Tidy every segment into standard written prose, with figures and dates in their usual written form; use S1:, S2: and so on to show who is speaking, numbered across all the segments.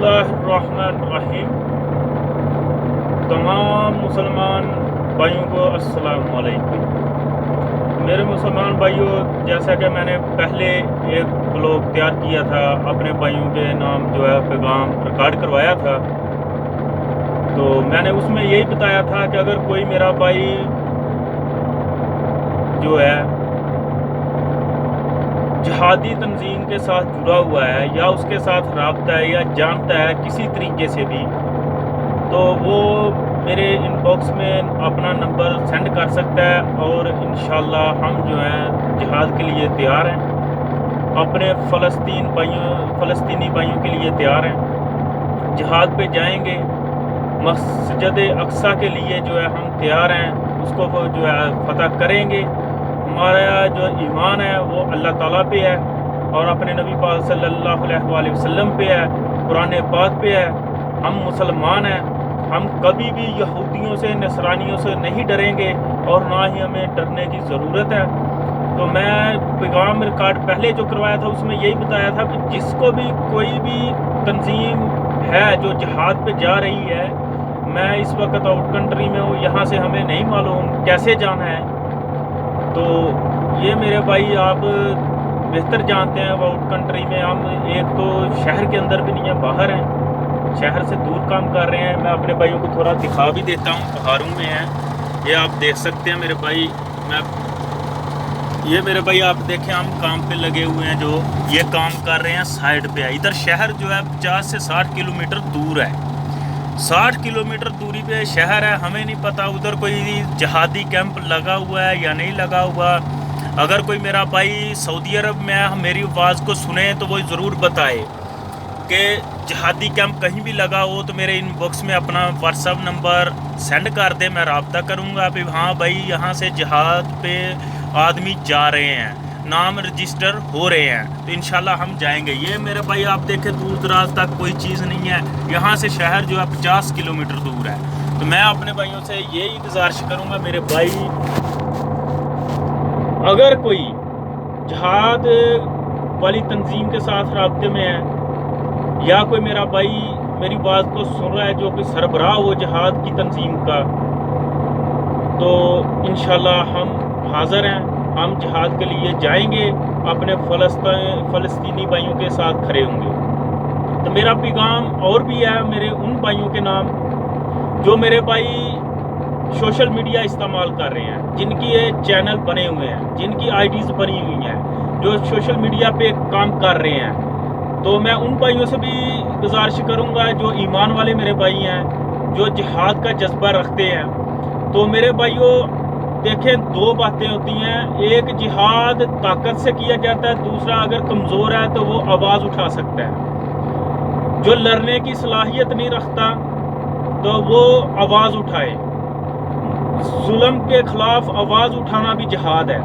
S1: बिस्मिल्लाहिर्रहमानिर्रहीम। तमाम मुसलमान भाइयों को अस्सलाम वालेकुम। मेरे मुसलमान भाइयों, जैसा कि मैंने पहले एक ब्लॉग तैयार किया था, अपने भाइयों के नाम जो है पैगाम रिकॉर्ड करवाया था, तो मैंने उसमें यही बताया था कि अगर कोई मेरा भाई जो है जिहादी तंजीम के साथ जुड़ा हुआ है या उसके साथ राब्ता है या जानता है किसी तरीके से भी, तो वो मेरे इनबॉक्स में अपना नंबर सेंड कर सकता है और इंशाल्लाह हम जो हैं जिहाद के लिए तैयार हैं, अपने फ़लस्तीनी भाइयों के लिए तैयार हैं, जिहाद पे जाएंगे। मस्जिद अक्सा के लिए जो है हम तैयार हैं, उसको जो है फतह करेंगे। हमारा जो ईमान है वो अल्लाह ताला पे है और अपने नबी पाक सल्लल्लाहु अलैहि वसल्लम पे है, कुरान पाक पे है। हम मुसलमान हैं, हम कभी भी यहूदियों से नसरानियों से नहीं डरेंगे और ना ही हमें डरने की ज़रूरत है। तो मैं पैगाम रिकॉर्ड पहले जो करवाया था उसमें यही बताया था कि जिसको भी कोई भी तंजीम है जो जिहाद पे जा रही है, मैं इस वक्त आउट कंट्री में हूँ, यहाँ से हमें नहीं मालूम कैसे जाना है। तो ये मेरे भाई आप बेहतर जानते हैं, आउट कंट्री में हम एक तो शहर के अंदर भी नहीं है, बाहर हैं, शहर से दूर काम कर रहे हैं। मैं अपने भाइयों को थोड़ा दिखा भी देता हूँ, पहाड़ों में हैं, ये आप देख सकते हैं मेरे भाई। ये मेरे भाई आप देखें, हम काम पे लगे हुए हैं, जो ये काम कर रहे हैं साइड पे है। इधर शहर जो है 50 से 60 किलोमीटर दूर है, 60 किलोमीटर दूरी पे शहर है। हमें नहीं पता उधर कोई जिहादी कैंप लगा हुआ है या नहीं लगा हुआ। अगर कोई मेरा भाई सऊदी अरब में है, मेरी आवाज़ को सुने तो वो ज़रूर बताए कि जिहादी कैंप कहीं भी लगा हो तो मेरे इनबॉक्स में अपना व्हाट्सअप नंबर सेंड कर दे, मैं रब्ता करूँगा भी हाँ भाई यहाँ से जिहाद पे आदमी जा रहे हैं, नाम रजिस्टर हो रहे हैं, तो इंशाल्लाह हम जाएंगे। ये मेरे भाई आप देखें दूर दराज तक कोई चीज़ नहीं है, यहाँ से शहर जो है 50 किलोमीटर दूर है। तो मैं अपने भाइयों से यही गुजारिश करूँगा, मेरे भाई अगर कोई जिहाद वाली तंजीम के साथ राब्ते में है या कोई मेरा भाई मेरी बात को सुन रहा है जो कि सरबराह हो जिहाद की तंजीम का, तो इंशाल्लाह हम हाज़िर हैं, हम जिहाद के लिए जाएंगे, अपने फ़लस्तीनी भाइयों के साथ खड़े होंगे। तो मेरा पैगाम और भी है मेरे उन भाइयों के नाम जो मेरे भाई सोशल मीडिया इस्तेमाल कर रहे हैं, जिनकी ये चैनल बने हुए हैं, जिनकी आईडीज़ बनी हुई हैं, जो सोशल मीडिया पे काम कर रहे हैं। तो मैं उन भाइयों से भी गुजारिश करूँगा जो ईमान वाले मेरे भाई हैं, जो जिहाद का जज्बा रखते हैं। तो मेरे भाइयों देखें, दो बातें होती हैं, एक जिहाद ताकत से किया जाता है, दूसरा अगर कमज़ोर है तो वो आवाज़ उठा सकता है। जो लड़ने की सलाहियत नहीं रखता तो वो आवाज़ उठाए, जुल्म के खिलाफ आवाज़ उठाना भी जिहाद है।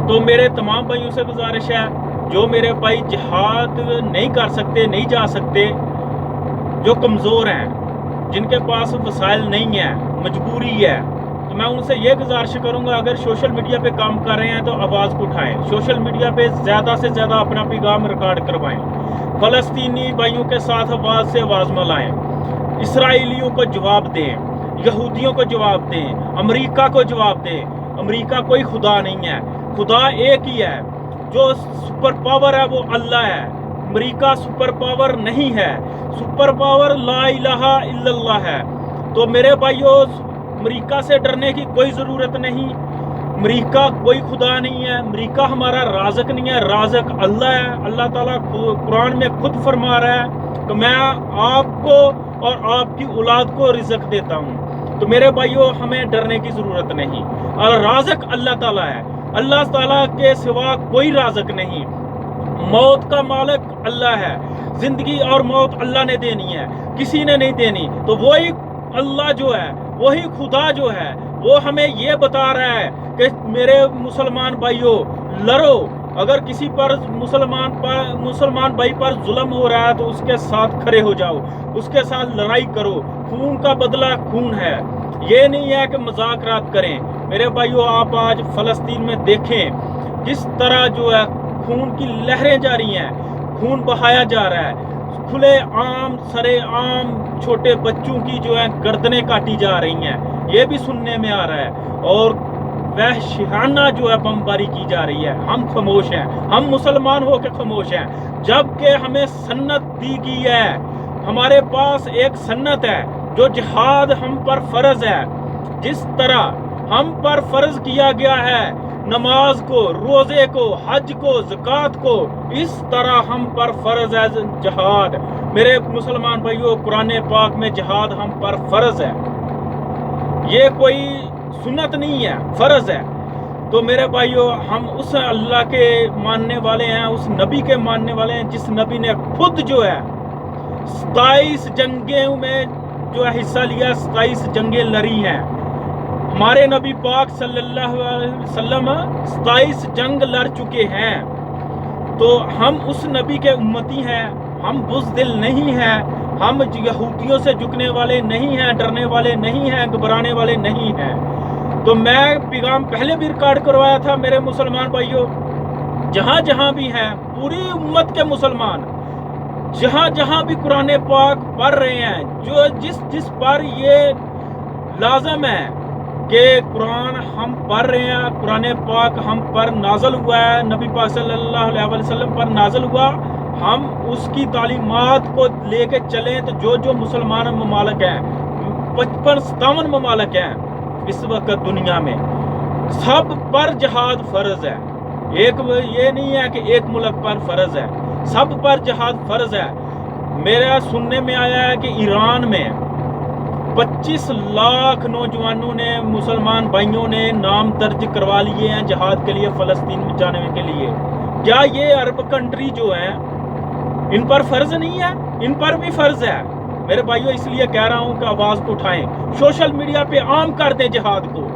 S1: तो मेरे तमाम भाइयों से गुजारिश है, जो मेरे भाई जिहाद नहीं कर सकते, नहीं जा सकते, जो कमज़ोर हैं, जिनके पास वसाइल नहीं है, मजबूरी है, तो मैं उनसे ये गुजारिश करूंगा, अगर सोशल मीडिया पे काम कर रहे हैं तो आवाज़ को उठाएं, सोशल मीडिया पे ज़्यादा से ज़्यादा अपना पैगाम रिकॉर्ड करवाएं, फ़लस्तीनी भाइयों के साथ आवाज़ से आवाज़ मिलाएं, इसराइलियों को जवाब दें, यहूदियों को जवाब दें, अमेरिका को जवाब दें। अमेरिका कोई खुदा नहीं है, खुदा एक ही है, जो सुपर पावर है वो अल्लाह है। अमेरिका सुपर पावर नहीं है, सुपर पावर ला इलाहा इल्लल्लाह है। तो मेरे भाइयों, अमेरिका से डरने की कोई ज़रूरत नहीं, अमेरिका कोई खुदा नहीं है, अमेरिका हमारा राज़क नहीं है, राज़क अल्लाह है। अल्लाह ताला कुरान में खुद फरमा रहा है कि मैं आपको और आपकी औलाद को रिज़्क देता हूँ। तो मेरे भाइयों, हमें डरने की ज़रूरत नहीं, और राज़क अल्लाह ताला है, अल्लाह ताला के सिवा कोई राज़क नहीं। मौत का मालिक अल्लाह है, ज़िंदगी और मौत अल्लाह ने देनी है, किसी ने नहीं देनी। तो वही अल्लाह जो है, वही खुदा जो है, वो हमें ये बता रहा है कि मेरे मुसलमान भाइयों लड़ो। अगर किसी पर मुसलमान भाई पर जुल्म हो रहा है तो उसके साथ खड़े हो जाओ, उसके साथ लड़ाई करो, खून का बदला खून है। ये नहीं है कि मजाक रात करें। मेरे भाइयों, आप आज फ़लस्तीन में देखें जिस तरह जो है खून की लहरें जा रही हैं, खून बहाया जा रहा है, کھلے عام سرے عام چھوٹے بچوں کی جو ہے گردنیں کاٹی جا رہی ہیں، یہ بھی سننے میں آ رہا ہے، اور وحشیانہ جو ہے بمباری کی جا رہی ہے۔ ہم خاموش ہیں، ہم مسلمان ہو کے خاموش ہیں، جبکہ ہمیں سنت دی گئی ہے، ہمارے پاس ایک سنت ہے جو جہاد ہم پر فرض ہے۔ جس طرح ہم پر فرض کیا گیا ہے نماز کو، روزے کو، حج کو، زکوٰۃ کو، اس طرح ہم پر فرض ہے جہاد۔ میرے مسلمان بھائیوں، قرآن پاک میں جہاد ہم پر فرض ہے، یہ کوئی سنت نہیں ہے، فرض ہے۔ تو میرے بھائیوں، ہم اس اللہ کے ماننے والے ہیں، اس نبی کے ماننے والے ہیں جس نبی نے خود جو ہے 27 جنگوں میں جو ہے حصہ لیا، 27 جنگیں لڑی ہیں۔ ہمارے نبی پاک صلی اللہ علیہ وسلم 27 جنگ لڑ چکے ہیں، تو ہم اس نبی کے امتی ہیں، ہم بزدل نہیں ہیں، ہم یہودیوں سے جھکنے والے نہیں ہیں، ڈرنے والے نہیں ہیں، گھبرانے والے نہیں ہیں۔ تو میں پیغام پہلے بھی ریکارڈ کروایا تھا میرے مسلمان بھائیوں، جہاں جہاں بھی ہیں پوری امت کے مسلمان، جہاں جہاں بھی قرآن پاک پڑھ رہے ہیں، جو جس پر یہ لازم ہے کہ قرآن ہم پڑھ رہے ہیں، قرآن پاک ہم پر نازل ہوا ہے، نبی پاک صلی اللہ علیہ وسلم پر نازل ہوا، ہم اس کی تعلیمات کو لے کے چلیں۔ تو جو مسلمان ممالک ہیں، 55-57 ممالک ہیں اس وقت دنیا میں، سب پر جہاد فرض ہے۔ یہ نہیں ہے کہ ایک ملک پر فرض ہے، سب پر جہاد فرض ہے۔ میرا سننے میں آیا ہے کہ ایران میں 25 لاکھ نوجوانوں نے، مسلمان بھائیوں نے نام درج کروا لیے ہیں جہاد کے لیے، فلسطین میں جانے کے لیے۔ کیا یہ عرب کنٹری جو ہیں ان پر فرض نہیں ہے؟ ان پر بھی فرض ہے میرے بھائیوں۔ اس لیے کہہ رہا ہوں کہ آواز کو اٹھائیں، سوشل میڈیا پہ عام کر دیں جہاد کو،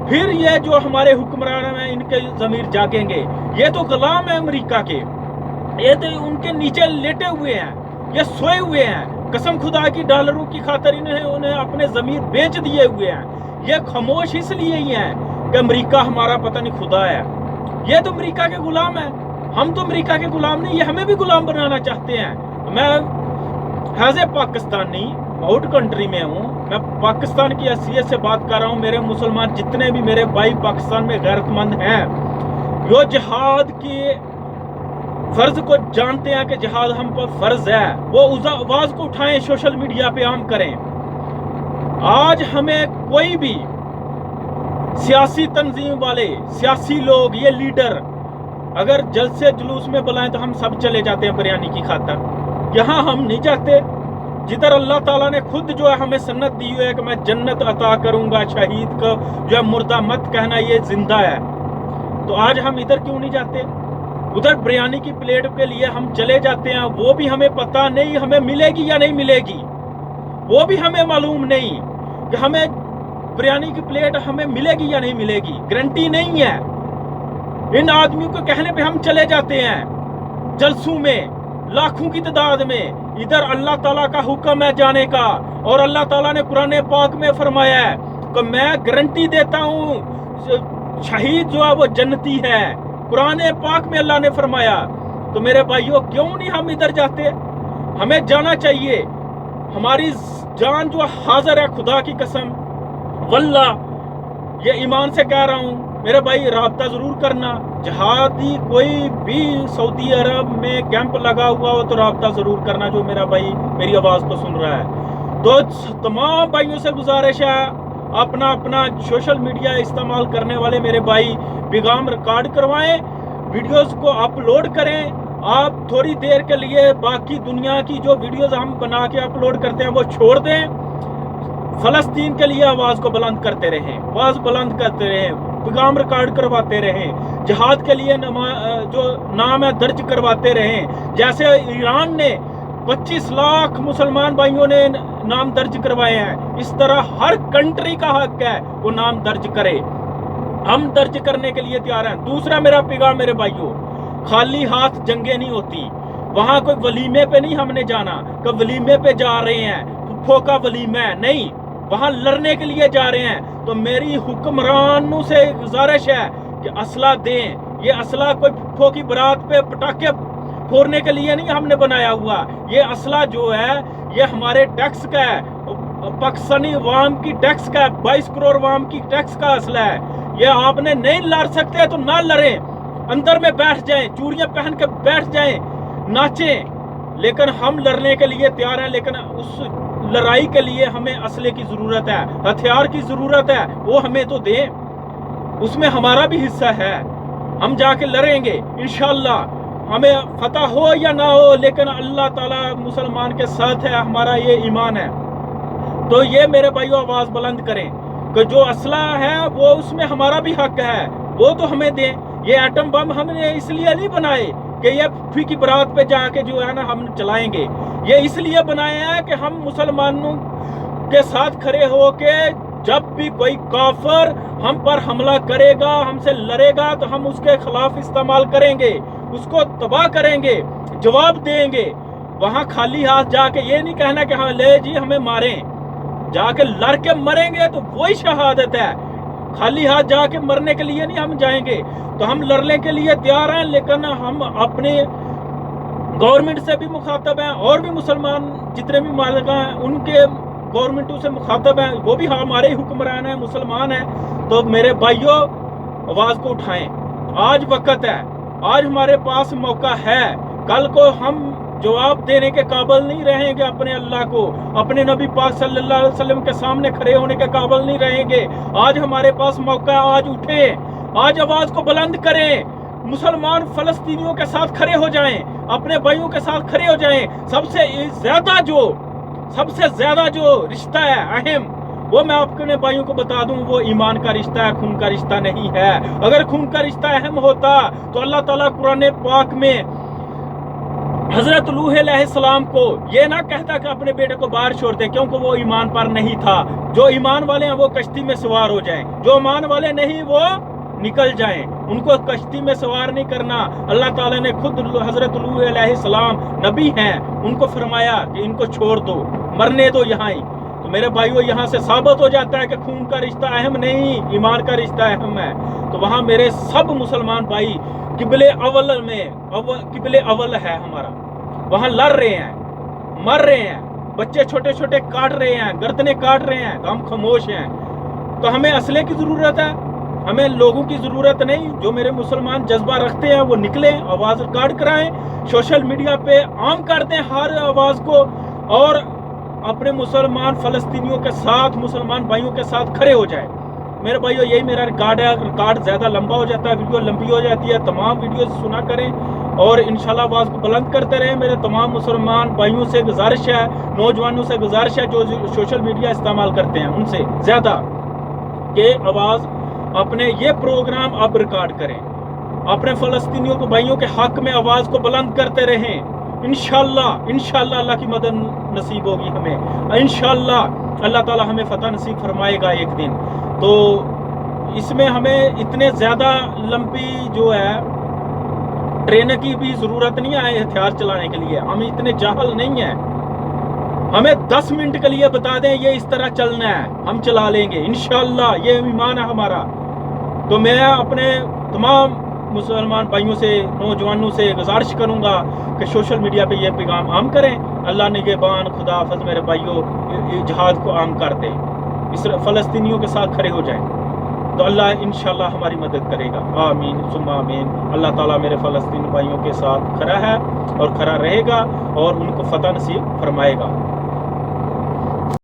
S1: پھر یہ جو ہمارے حکمران ہیں ان کے ضمیر جاگیں گے۔ یہ تو غلام ہیں امریکہ کے، یہ تو ان کے نیچے لیٹے ہوئے ہیں، یہ سوئے ہوئے ہیں، قسم خدا کی ڈالروں کی خاطر انہیں اپنے ضمیر بیچ دیے ہوئے ہیں۔ یہ خاموش اس لیے ہی ہیں کہ امریکہ ہمارا پتہ نہیں خدا ہے، یہ تو امریکہ کے غلام ہیں، ہم تو امریکہ کے غلام نہیں، یہ ہمیں بھی غلام بنانا چاہتے ہیں۔ میں as a Pakistani out country میں ہوں، میں پاکستان کی حیثیت سے بات کر رہا ہوں۔ میرے مسلمان جتنے بھی میرے بھائی پاکستان میں غیرت مند ہیں، جو جہاد کی فرض کو جانتے ہیں کہ جہاد ہم پر فرض ہے، وہ آواز کو اٹھائیں، سوشل میڈیا پہ عام کریں۔ آج ہمیں کوئی بھی سیاسی تنظیم والے، سیاسی لوگ، یہ لیڈر اگر جلسے جلوس میں بلائیں تو ہم سب چلے جاتے ہیں بریانی کی خاطر۔ یہاں ہم نہیں جاتے جدھر اللہ تعالیٰ نے خود جو ہے ہمیں سنت دی ہوئی ہے کہ میں جنت عطا کروں گا، شہید کو جو ہے مردہ مت کہنا، یہ زندہ ہے۔ تو آج ہم ادھر کیوں نہیں جاتے؟ ادھر بریانی کی پلیٹ کے لیے ہم چلے جاتے ہیں، وہ بھی ہمیں پتہ نہیں ہمیں ملے گی یا نہیں ملے گی، وہ بھی ہمیں معلوم نہیں کہ ہمیں بریانی کی پلیٹ ہمیں ملے گی یا نہیں ملے گی، گارنٹی نہیں ہے۔ ان آدمیوں کے کہنے پہ ہم چلے جاتے ہیں جلسوں میں، لاکھوں کی تعداد میں۔ ادھر اللہ تعالیٰ کا حکم ہے جانے کا، اور اللہ تعالیٰ نے قرآن پاک میں فرمایا ہے کہ میں گارنٹی دیتا ہوں شہید جو ہے وہ جنتی ہے، قرآن پاک میں اللہ نے فرمایا۔ تو میرے بھائیوں، کیوں نہیں ہم ادھر جاتے؟ ہمیں جانا چاہیے، ہماری جان جو حاضر ہے، خدا کی قسم واللہ یہ ایمان سے کہہ رہا ہوں میرے بھائی، رابطہ ضرور کرنا۔ جہادی کوئی بھی سعودی عرب میں کیمپ لگا ہوا ہو تو رابطہ ضرور کرنا، جو میرا بھائی میری آواز کو سن رہا ہے۔ تو تمام بھائیوں سے گزارش ہے، اپنا سوشل میڈیا استعمال کرنے والے میرے بھائی پیغام ریکارڈ کروائیں، ویڈیوز کو اپلوڈ کریں۔ آپ تھوڑی دیر کے لیے باقی دنیا کی جو ویڈیوز ہم بنا کے اپلوڈ کرتے ہیں وہ چھوڑ دیں، فلسطین کے لیے آواز کو بلند کرتے رہیں، آواز بلند کرتے رہیں، پیغام ریکارڈ کرواتے رہیں، جہاد کے لیے جو نام ہے درج کرواتے رہیں۔ جیسے ایران نے 25 لاکھ مسلمان بھائیوں نے نام درج کروائے ہیں، اس طرح ہر کنٹری کا حق ہے وہ نام درج کرے، ہم درج کرنے کے لیے تیار ہیں۔ دوسرا میرا پیغام میرے بھائیوں، خالی ہاتھ جنگیں نہیں ہوتی، وہاں کوئی ولیمے پہ نہیں ہم نے جانا کہ ولیمے پہ جا رہے ہیں، پھپھو کا ولیمہ ہے، نہیں، وہاں لڑنے کے لیے جا رہے ہیں۔ تو میری حکمرانوں سے گزارش ہے کہ اسلحہ دیں، یہ اسلحہ کوئی پھپھو کی برات پہ پٹاخے फोड़ने के लिए नहीं हमने बनाया हुआ। ये असला जो है ये हमारे टैक्स का है, पाकिस्तानी अवाम की टैक्स का है, 22 करोड़ अवाम की टैक्स का असला है। ये आपने नहीं लड़ सकते तो ना लड़ें, अंदर में बैठ जाएं, चूड़ियां पहन के बैठ जाएं, नाचें, लेकिन हम लड़ने के लिए तैयार हैं। लेकिन उस लड़ाई के लिए हमें असले की जरूरत है, हथियार की जरूरत है, वो हमें तो दें, उसमें हमारा भी हिस्सा है। हम जाके लड़ेंगे इंशाअल्लाह, हमें फतह हो या ना हो, लेकिन अल्लाह ताला मुसलमान के साथ है, हमारा ये ईमान है। तो ये मेरे भाइयों आवाज बुलंद करें कि जो असला है वो उसमें हमारा भी हक है, वो तो हमें दें। ये एटम बम हमने इसलिए नहीं बनाए कि ये फी की बरात पे जाके जो है ना हम चलाएंगे, ये इसलिए बनाया है कि हम मुसलमानों के साथ खड़े हो के जब भी कोई काफिर हम पर हमला करेगा, हमसे लड़ेगा, तो हम उसके खिलाफ इस्तेमाल करेंगे, उसको तबाह करेंगे, जवाब देंगे। वहां खाली हाथ जाके ये नहीं कहना कि हाँ ले जी हमें मारें, जाके लड़ के मरेंगे तो वही शहादत है। खाली हाथ जाके मरने के लिए नहीं हम जाएंगे। तो हम लड़ने के लिए तैयार हैं, लेकिन हम अपने गवर्नमेंट से भी मुखातब हैं, और भी मुसलमान जितने भी मालिक हैं उनके गवर्नमेंटों से मुखातब हैं, वो भी हमारे हुक्मरान हैं, मुसलमान हैं। तो मेरे भाइयों आवाज को उठाएं, आज वक्त है, आज हमारे पास मौका है। कल को हम जवाब देने के काबिल नहीं रहेंगे अपने अल्लाह को, अपने नबी पाक सल्लल्लाहु अलैहि वसल्लम के सामने खड़े होने के काबिल नहीं रहेंगे। आज हमारे पास मौका है, आज उठें, आज आवाज को बुलंद करें, मुसलमान फलस्तीनियों के साथ खड़े हो जाएं, अपने भाइयों के साथ खड़े हो जाएं। सबसे ज्यादा जो रिश्ता है अहम, वो मैं अपने भाइयों को बता दूं, वो ईमान का रिश्ता है, खून का रिश्ता नहीं है। अगर खून का रिश्ता अहम होता तो अल्लाह ताला कुरान पाक में हजरत नूह अलैहिस्सलाम को ये ना कहता कि अपने बेटे को बाहर छोड़ दे, क्योंकि वो ईमान पर नहीं था। जो ईमान वाले हैं वो कश्ती में सवार हो जाएं, जो ईमान वाले नहीं वो निकल जाएं, उनको कश्ती में सवार नहीं करना। अल्लाह ताला ने खुद हजरत नूह अलैहिस्सलाम नबी हैं, उनको फरमाया कि इनको छोड़ दो, मरने दो यहाँ ही। तो मेरे भाइयों यहाँ से साबित हो जाता है कि खून का रिश्ता अहम नहीं, ईमान का रिश्ता अहम है। तो वहाँ मेरे सब मुसलमान भाई किबले अव्वल किबले अव्वल है हमारा, वहाँ लड़ रहे हैं, मर रहे हैं, बच्चे छोटे छोटे काट रहे हैं, गर्दनें काट रहे हैं, तो हम खामोश हैं। तो हमें असले की जरूरत है, हमें लोगों की जरूरत नहीं। जो मेरे मुसलमान जज्बा रखते हैं वो निकले, आवाज रिकॉर्ड कराएं, सोशल मीडिया पे आम कर दें हर आवाज को, और अपने मुसलमान फलस्तीनियों के साथ, मुसलमान भाइयों के साथ खड़े हो जाए। मेरे भाइयों यही मेरा रिकॉर्ड है। रिकॉर्ड ज्यादा लंबा हो जाता है, वीडियो लंबी हो जाती है, तमाम वीडियो सुना करें और इंशाल्लाह आवाज को बुलंद करते रहें। मेरे तमाम मुसलमान भाइयों से गुजारिश है, नौजवानों से गुजारिश है जो सोशल मीडिया इस्तेमाल करते हैं उनसे ज्यादा, कि आवाज अपने ये प्रोग्राम अब रिकॉर्ड करें, अपने फलस्तीनियों को भाइयों के हक में आवाज को बुलंद करते रहें। इंशाल्लाह अल्लाह की मदद नसीब होगी हमें, इंशाल्लाह अल्लाह ताला हमें फतह नसीब फरमाएगा एक दिन। तो इसमें हमें इतने ज्यादा लंबी जो है ट्रेन की भी जरूरत नहीं है हथियार चलाने के लिए, हम इतने जाहल नहीं है। हमें 10 मिनट के लिए बता दें ये इस तरह चलना है, हम चला लेंगे इंशाल्लाह, ये ईमान है हमारा। तो मैं अपने तमाम मुसलमान भाइयों से, नौजवानों से गुजारिश करूंगा कि सोशल मीडिया पे ये पैगाम आम करें। अल्लाह निगहबान, खुदा हाफ़िज़ मेरे भाइयों, जिहाद को आम कर दें, इस फलस्तीनियों के साथ खड़े हो जाएं, तो अल्लाह इंशाल्लाह हमारी मदद करेगा। आमीन सुम्मा आमीन। अल्लाह ताला मेरे फलस्तीनी भाइयों के साथ खड़ा है और खड़ा रहेगा और उनको फतह नसीब फरमाएगा।